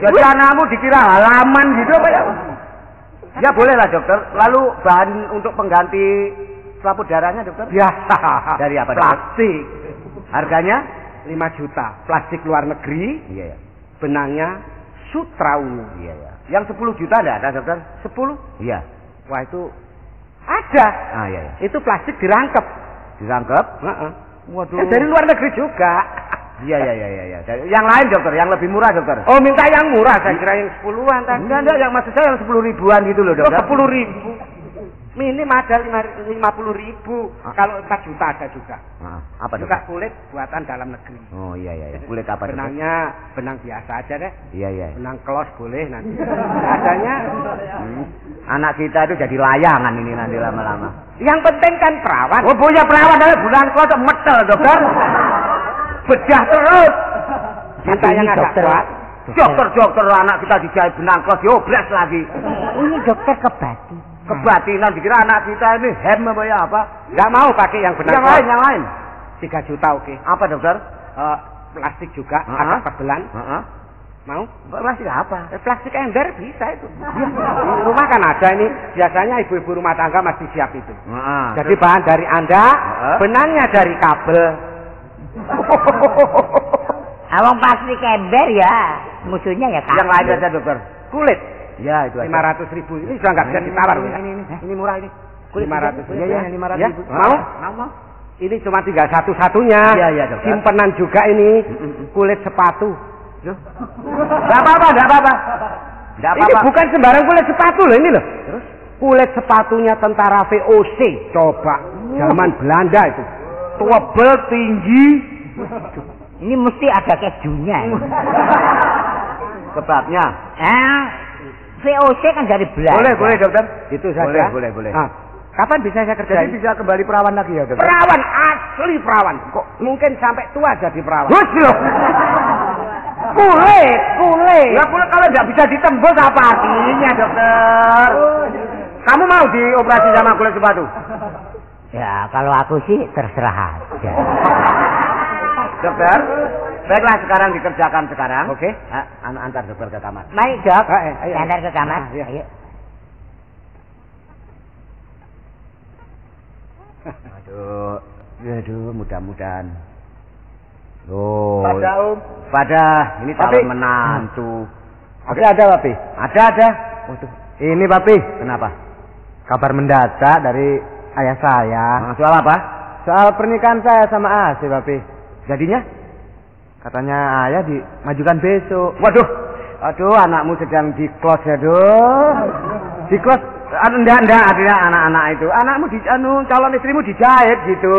Jadi anakmu dikira halaman gitu apa ya? Ya bolehlah dokter. Lalu bahan untuk pengganti selaput darahnya dokter? Biasa. Dari apa dokter? Plastik. Harganya? 5 juta. Plastik luar negeri. Iya. Benangnya sutra ungu. Iya. Yang 10 juta enggak ada dokter? 10? Iya. Wah itu ada. Iya. Itu plastik dirangkep. Dirangkep? Waduh. Waduh. Dari luar negeri juga. Iya. Yang lain dokter, yang lebih murah dokter. Oh, minta yang murah, saya kira yang 10-an tadi. Enggak, yang maksud saya yang 10 ribuan gitu loh dokter. 10.000. Minim ada 50.000. Kalau 4 juta ada juga. Apa juga dokter? kulit buatan dalam negeri. Oh iya. Kulit apa dokter? Benangnya benang biasa aja deh. Iya. Benang klos boleh nanti. Adanya anak kita itu jadi layangan ini nanti lama-lama. Yang penting kan perawat. Oh punya perawat ada bulan klos metel dokter. Bedah terus. Minta yang agak kuat. Dokter anak kita dijahit benang klos yobres lagi. Ini dokter Kebatinan dikira anak kita ini hem apa ya apa? Enggak mau pakai yang benang klos. Yang lain. 3 juta oke. Apa dokter? Plastik juga, agak tebelan. Mau? Plastik apa? Plastik ember bisa itu. Di rumah kan ada ini. Biasanya ibu-ibu rumah tangga masih siap itu. Jadi bahan dari Anda, benangnya dari kabel. Awang plastik ember ya, musuhnya ya kabel. Yang lain aja dokter. Kulit. Ya itu 500.000. Ini sudah nggak bisa ditawar. Ini murah ini. Kulit 500.000. Iya 500.000. Mau? Ini cuma tinggal satu-satunya. Iya dokter. Simpanan juga ini. Kulit sepatu. Enggak apa-apa. Ini bukan sembarang kulit sepatu loh ini loh. Terus kulit sepatunya tentara VOC. Coba zaman Belanda itu. Tebal tinggi. Ini mesti ada kejunya. Sebabnya? VOC kan dari Belanda. Boleh dokter. Itu saja. Boleh. Nah, kapan bisa saya kerja? Jadi bisa kembali perawan lagi ya dokter? Perawan, asli perawan. Kok mungkin sampai tua jadi perawan? Loh. Kulit. Ya kulit kalau nggak bisa ditembus apa artinya dokter? Kamu mau dioperasi sama kulit sepatu? Ya kalau aku sih terserah aja. Dokter, baiklah sekarang dikerjakan sekarang. Oke. Antar dokter ke kamar. Mari dok, ayo. antar ke kamar. Ayo. Aduh, mudah-mudahan. Pada ini calon menantu. Ada Papi? Ada. Ini Papi. Kenapa? Kabar mendadak dari ayah saya. Soal apa? Soal pernikahan saya sama Asih Papi. Jadinya? Katanya ayah dimajukan besok. Waduh, anakmu sedang di-close Di-close? Enggak, artinya anak-anak itu. Anakmu calon istrimu dijahit gitu.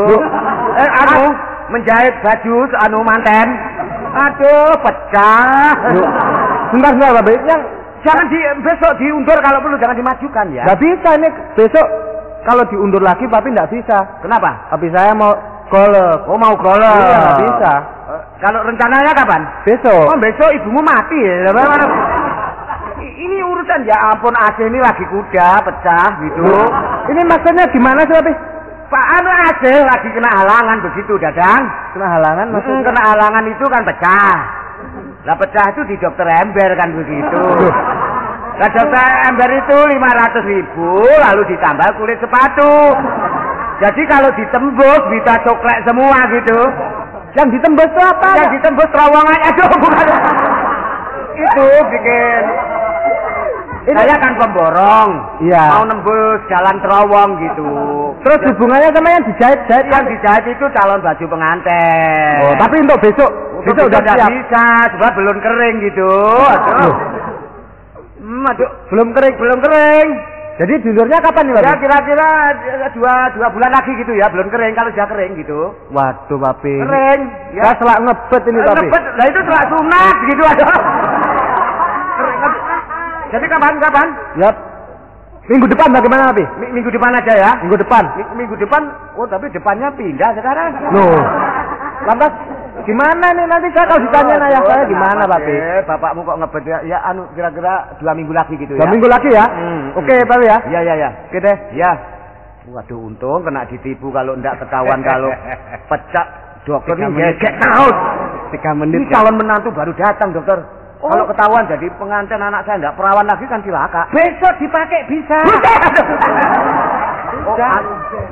Menjahit baju manten. Aduh, pecah. Bentar, Babe. Jangan besok diundur kalau perlu, jangan dimajukan ya. Nggak bisa ini besok kalau diundur lagi Papi nggak bisa. Kenapa? Papi saya mau golek. Oh, mau golek. Iya, nggak bisa. Kalau rencananya kapan? Besok. Oh, besok ibumu mati ya. Ini urusan ya ampun, AC ini lagi kuda pecah gitu. Ini maksudnya gimana sih Papi? Pak AC lagi kena halangan begitu, Dadang. Kena halangan maksudnya? Kena halangan itu kan pecah. Lah pecah itu di dokter ember kan begitu. Lah dokter ember itu 500.000 lalu ditambah kulit sepatu. Jadi kalau ditembus bisa coklat semua gitu. Yang ditembus itu apa? Yang ditembus terowongan. Aduh bukan. Itu bikin. Saya kan pemborong. Iya. Mau nembus jalan terowong gitu. Terus hubungannya sama yang dijahit-jahit? Yang dijahit itu calon baju pengantin. Oh, tapi untuk besok udah siap. Bisa, sebab belum kering gitu. Aduh, belum kering. Jadi jujurnya kapan nih, Papi? Ya kira-kira dua bulan lagi gitu ya, belum kering. Kalau sudah kering gitu. Waduh, Papi. Kering. Ya. Saya selak ngebet ini, Papi. Ngebet, lah itu selak sunat gitu aja. Jadi kapan? Yap. Minggu depan bagaimana, Papi? Minggu depan aja ya. Minggu depan. Minggu depan. Oh, tapi depannya pindah sekarang. Loh. Lantas gimana nih nanti saya kalau ditanya ayah saya gimana, Papi? Bapakmu kok ngebet ya? Ya kira-kira 2 minggu lagi gitu 2 ya. 2 minggu lagi ya? Oke, Papi ya. Iya. Oke deh. Ya. Waduh, untung kena ditipu kalau ndak ketahuan kalau pecah dokter ini ngegek terus. 3 menit. Ini calon menantu baru datang, dokter. Kalau ketahuan jadi pengantin anak saya ndak perawan lagi kan cilaka. Besok dipakai bisa.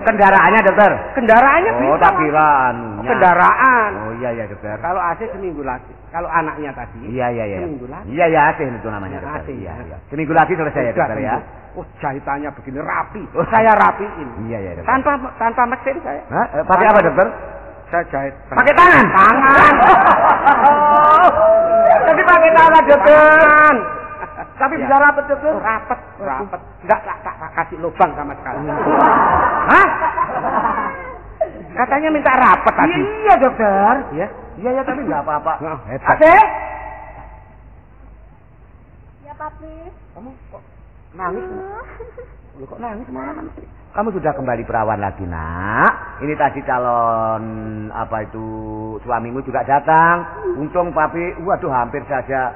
Kendaraannya, dokter. Kendaraannya bisa. Oh, tak kira anunya. Kendaraan. Oh, iya, dokter. Kalau AC seminggu lagi. Kalau anaknya tadi. Iya. Seminggu lagi. Iya, AC itu namanya, dokter. Iya. Seminggu lagi selesai ya, dokter ya. Oh, jahitannya begini rapi. Oh, saya rapiin. Iya, dokter. Tanpa mesin saya. Hah? Pakai apa, dokter? Saya jahit. Pakai tangan? Tangan. Jadi pakai tangan, dokter. Tapi bisa rapet, dokter? Rapet. Enggak tak kasih lubang sama sekali. Hah? Katanya minta rapet tadi. Iya, dokter. Iya. Iya, tapi enggak apa-apa. Oh, hebat. Ade? Ya, Papi. Kamu kok nangis? Lu kok nangis malah? Kamu sudah kembali perawan lagi, Nak. Ini tadi calon apa itu suamimu juga datang. Untung Papi, waduh hampir saja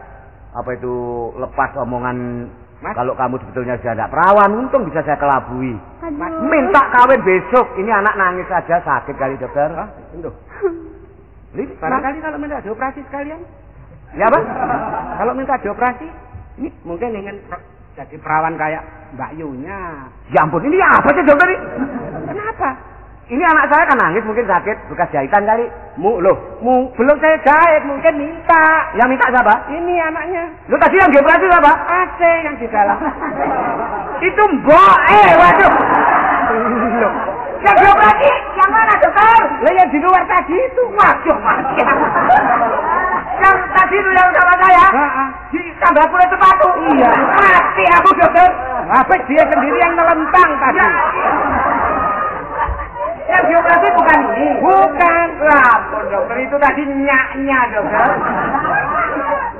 apa itu lepas omongan kalau kamu sebetulnya sudah tidak perawan. Untung bisa saya kelabui. Aduh. Minta kawin besok. Ini anak nangis saja sakit kali, dokter. Hah? Itu. Barangkali kalau minta dioperasi sekalian. Ya, Pak? Kalau minta dioperasi, ini mungkin ingin jadi perawan kayak Mbak Yunya. Ya ampun, ini apa sih, dokter? Kenapa? Ini anak saya kan nangis, mungkin sakit, bekas jahitan kali. Belum saya jahit, mungkin minta. Yang minta siapa? Ini anaknya. Lu tadi yang dioperasi siapa? Aceh yang di dalam. Itu Mbok, waduh. Loh, yang dioperasi yang mana, dokter? Lah yang di luar tadi itu. Waduh, mati. Yang tadi itu yang sama saya? Ditambah kulit sepatu? Iya. Mati aku, dokter. Habis dia sendiri yang melentang tadi. Ya. Yang dioperasi bukan ini? Bukan. Ampun, dokter, itu tadi nyaknya, dokter.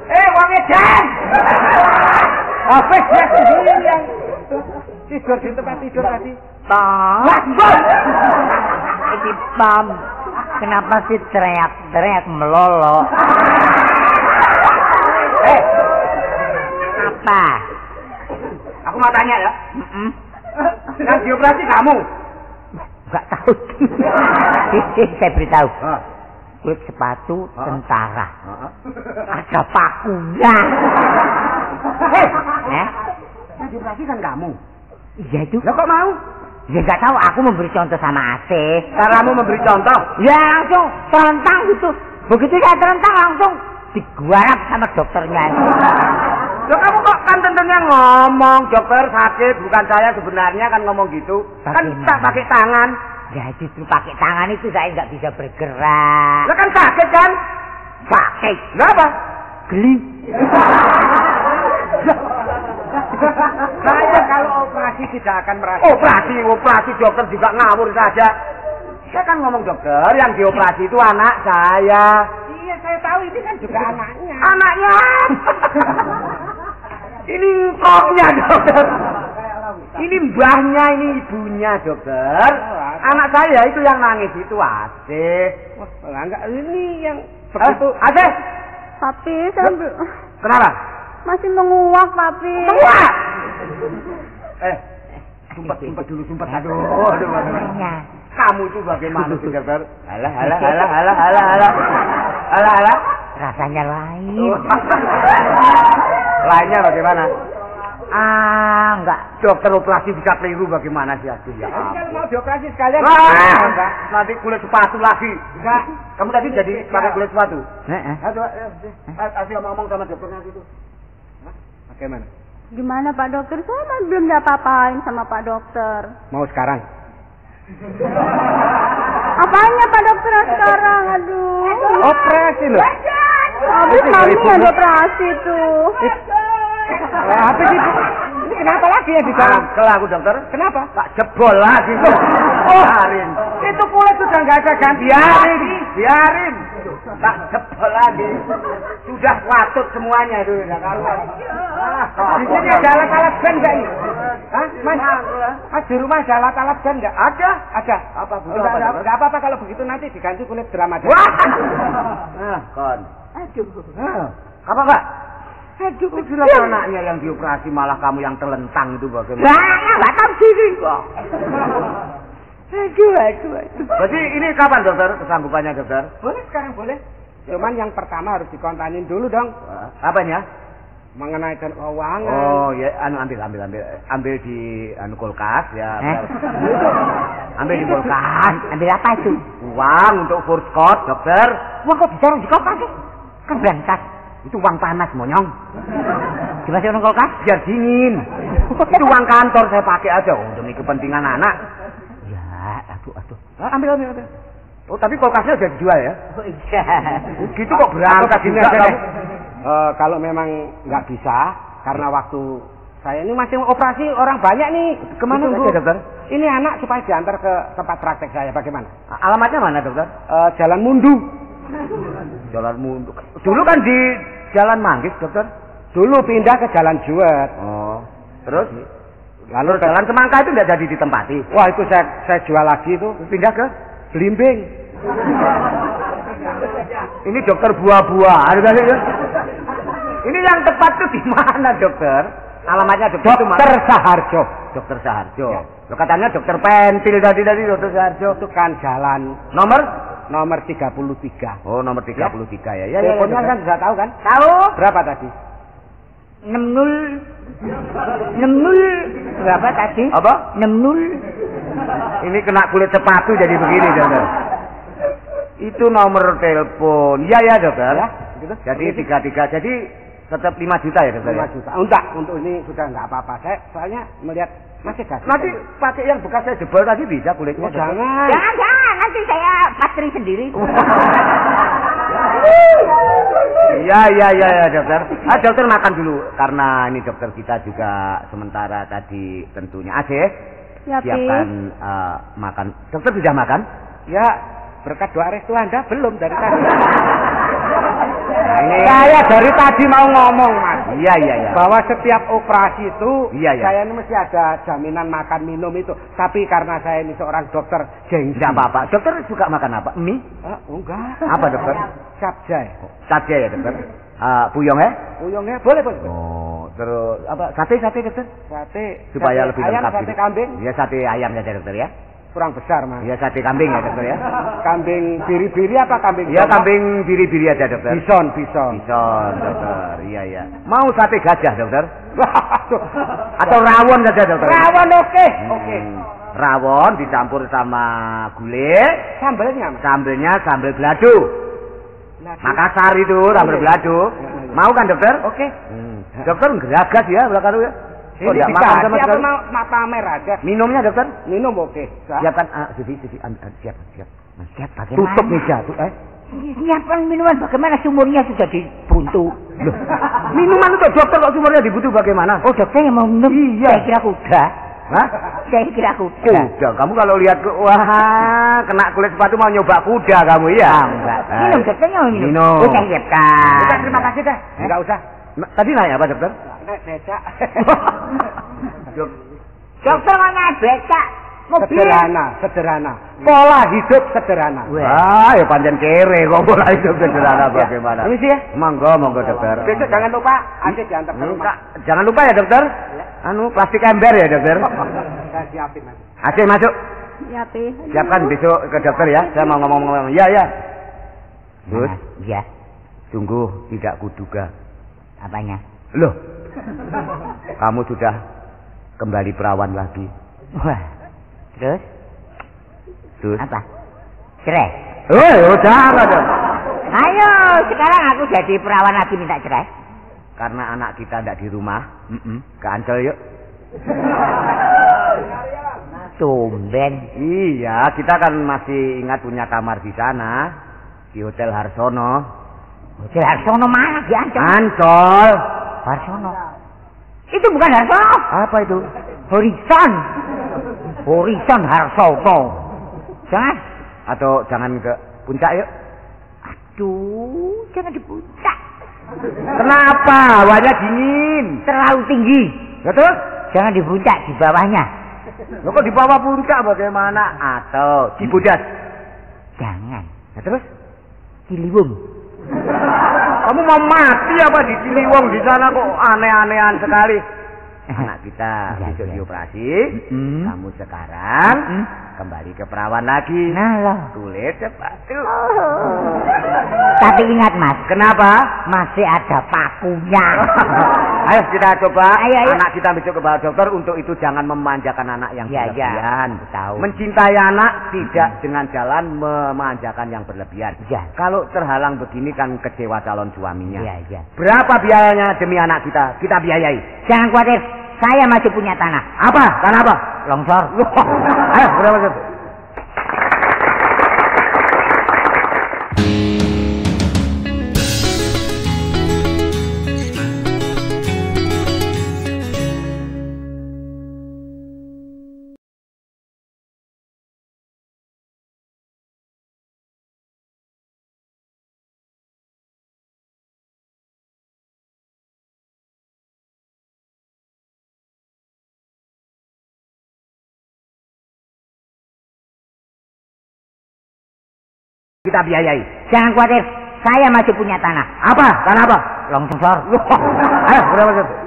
Wong edan. Habis dia sendiri yang tidur di tempat tidur tadi. Waduh. Ini Pam. Kenapa sih teriak-teriak melolo? Apa? Aku mau tanya ya. Yang dioperasi kamu? Enggak tahu. Saya beritahu. Kulit sepatu tentara. Ada pakunya. Yang dioperasi kan kamu? Iya itu. Lah kok mau? Ya nggak tahu. Aku memberi contoh sama Asih. Caramu memberi contoh? Ya langsung terentang gitu. Begitu saya terentang langsung diguarap sama dokternya. Loh kamu kok kan tentunya ngomong dokter sakit, bukan saya sebenarnya kan ngomong gitu. Kan tak pakai tangan. Ya justru pakai tangan itu saya nggak bisa bergerak. Lah kan sakit kan? Sakit. Kenapa? Geli. Saya kalau operasi tidak akan merasa. Operasi dokter juga ngawur saja. Saya kan ngomong dokter, yang dioperasi itu anak saya. Iya, saya tahu ini kan juga anaknya. Anaknya. Ini engkongnya, dokter. Ini mbahnya, ini ibunya, dokter. Anak saya itu yang nangis itu Asih. Wah, enggak ini yang begitu. Asih. Papi, saya Kenapa? masih menguap, Papi. Menguap. Sumpah dulu. Aduh. Kamu itu bagaimana sih, dokter? Alah. Rasanya lain. Lainnya bagaimana? Enggak. Dokter operasi bisa keliru bagaimana sih? Aduh, ya Kan ampun. mau dioperasi sekalian. Nanti kulit sepatu lagi. Enggak. Kamu tadi jadi pakai kulit sepatu? Heeh. Ngomong sama dokternya gitu. Bagaimana? Gimana Pak Dokter? Saya kan belum apa-apain sama Pak Dokter. Mau sekarang? Apanya Pak Dokter sekarang? Aduh. Operasi loh. Habis mami ada operasi tuh. Habis itu. Ini kenapa lagi ya di dalam? Angkel aku, dokter. Kenapa? Tak jebol lagi. Biarin. Itu kulit sudah nggak ada ganti. Biarin. Tak jebol lagi. Sudah watut semuanya itu. Di sini ada alat-alat band nggak ini? Hah, Mas, di rumah ada alat-alat band nggak? Ada. Apa? Nggak apa-apa kalau begitu nanti diganti kulit drama. Kon. Aduh. Apa, Pak? Aduh, jelas anaknya yang dioperasi malah kamu yang telentang itu bagaimana? Nggak tahu sih kok. Aduh. Berarti ini kapan, dokter? Kesanggupannya, dokter? Boleh sekarang boleh. Cuman yang pertama harus dikontanin dulu dong. Apanya? Mengenai keuangan. Oh, ya, ambil di kulkas ya. Ambil di kulkas. Ambil apa itu? Uang untuk first coat, dokter. Uang kok bisa di kulkas sih? Kan berantas. Itu uang panas, monyong. Dimasukin ke kulkas? Biar dingin. Itu uang kantor saya pakai aja demi kepentingan anak. Ya, aduh. Ambil. Oh, tapi kulkasnya udah dijual ya? Oh iya. Gitu kok berangkat gini juga aja kamu. deh. Kalau memang nggak bisa karena waktu saya ini masih operasi orang banyak nih. Kemana Ditunggu. saja, dokter? Ini anak supaya diantar ke tempat praktek saya. Bagaimana? Alamatnya mana, dokter? Jalan Mundu. Jalan Mundu. Dulu kan di Jalan Manggis, dokter. Dulu pindah ke Jalan Juwet. Oh. Terus? Lalu Jalan Semangka itu tidak jadi ditempati. wah itu saya jual lagi itu. Pindah ke? Belimbing. Ini dokter buah-buahan tadi ya. Ini yang tepat tuh di mana, dokter? Alamatnya dokter Saharjo. Dokter Saharjo. Ya. Lo katanya dokter pentil tadi dokter Saharjo. Itu kan jalan nomor 33. Oh, nomor 33 ya. Ya, Teleponnya dokter. kan sudah tahu kan? Tahu? Berapa tadi? 60 berapa tadi? Apa? 60. Ini kena kulit sepatu jadi begini, dokter. Itu nomor telepon. Iya ya, dokter. Ya, gitu. Jadi 33. Jadi tetap 5 juta ya, dokter. 5 juta. Enggak, untuk ini sudah enggak apa-apa. Saya soalnya melihat masih gas. Nanti pakai yang bekas saya jebol tadi bisa kulitnya. Oh, dokter. jangan. Jangan, nanti saya patri sendiri. Iya, dokter. Dokter makan dulu karena ini dokter kita juga sementara tadi tentunya Aceh Ya, siapkan makan. Dokter sudah makan? Ya, berkat doa restu Anda belum dari tadi. Nah, ini. Saya dari tadi mau ngomong, Mas. Iya. Bahwa setiap operasi itu Iya. saya ini mesti ada jaminan makan minum itu. Tapi karena saya ini seorang dokter gengsi. Tidak apa-apa. Dokter suka makan apa? Mie? Enggak. Apa, dokter? Capjay. Sate ya, dokter. Puyong ya? Puyongnya boleh. Oh, terus apa? Sate, dokter? Sate Supaya sate lebih ayam, lengkap. sate kambing Ya, sate ayam saja, dokter ya. kurang besar, Mas. Ya, sate kambing ya, dokter ya. Kambing biri-biri apa kambing? Ya, domba? kambing biri-biri aja, dokter. Bison. Bison, dokter. Iya. Mau sate gajah, dokter? Atau rawon saja, dokter? Rawon oke. Rawon dicampur sama gulai. Sambelnya, Mas. Sambelnya sambel belado. Makassar itu sambel belado. Mau kan, dokter? Oke. Dokter geragas ya belakang ya. Ini tidak makan sama apa sekali. mau pamer aja. Minumnya, dokter? Minum oke. Siapkan, Sufi, siap. Siap bagaimana? Tutup meja tuh, Siapkan minuman bagaimana sumurnya sudah dibuntu. Loh, minuman untuk dokter kok sumbernya dibutuh bagaimana? Oh, dokter yang mau minum? Iya. Saya kira kuda. Hah? Saya kira kuda. Kuda. Kamu kalau lihat wah, kena kulit sepatu mau nyoba kuda kamu ya? Enggak. Minum, dokternya mau minum. Minum. Oh, saya siapkan. Udah, terima kasih dah. Enggak usah. Tadi naik apa, dokter? Naik becak. Dokter mau naik becak. Mobil. Sederhana. Pola hidup sederhana. Ya panjang kere kok pola hidup sederhana bagaimana? Permisi ya. Monggo, dokter. Besok jangan lupa Aceh diantar ke rumah. Jangan lupa ya, dokter. Plastik ember ya, dokter. Saya siapin nanti. Aceh masuk. Ya, Pi. Siapkan besok ke dokter ya. Saya mau ngomong-ngomong. Ya. Terus? Ya. Sungguh tidak kuduga. Apanya? Loh. Kamu sudah kembali perawan lagi. Wah. Terus? Apa? Cerai? Jangan dong. Ayo, sekarang aku jadi perawan lagi minta cerai. Karena anak kita tidak di rumah. Ke Ancol yuk. Tumben. Iya, kita kan masih ingat punya kamar di sana. Di Hotel Harsono. Hotel Harsono mana di Ancol? Ancol. Harsono. Itu bukan Harsono. Apa itu? Horizon Harsono. Jangan. Atau jangan ke puncak yuk. Aduh, jangan di puncak. Kenapa? Hawanya dingin. Terlalu tinggi. Betul? Jangan di puncak, di bawahnya. Loh, kok di bawah puncak bagaimana? Atau Cibodas? Jangan. Nah, terus? Ciliwung. Kamu mau mati apa di Ciliwung? Di sana kok aneh-anehan sekali. Anak kita besok dioperasi. Kamu sekarang kembali ke perawan lagi. Nah loh. Kulit sepatu. Tapi ingat, Mas. Kenapa? Masih ada pakunya. Ayo kita coba. Ayo. Anak kita besok ke dokter. Untuk itu jangan memanjakan anak yang berlebihan. Tahu. Mencintai anak tidak dengan jalan memanjakan yang berlebihan. Ya. Kalau terhalang begini kan kecewa calon suaminya. Iya. Berapa biayanya demi anak kita? Kita biayai. Jangan khawatir. Saya masih punya tanah. Apa? Tanah apa? Longsor. Ayo, berapa? kita biayai. Jangan khawatir, saya masih punya tanah. Apa? Tanah apa? Longsor. Ayo, berapa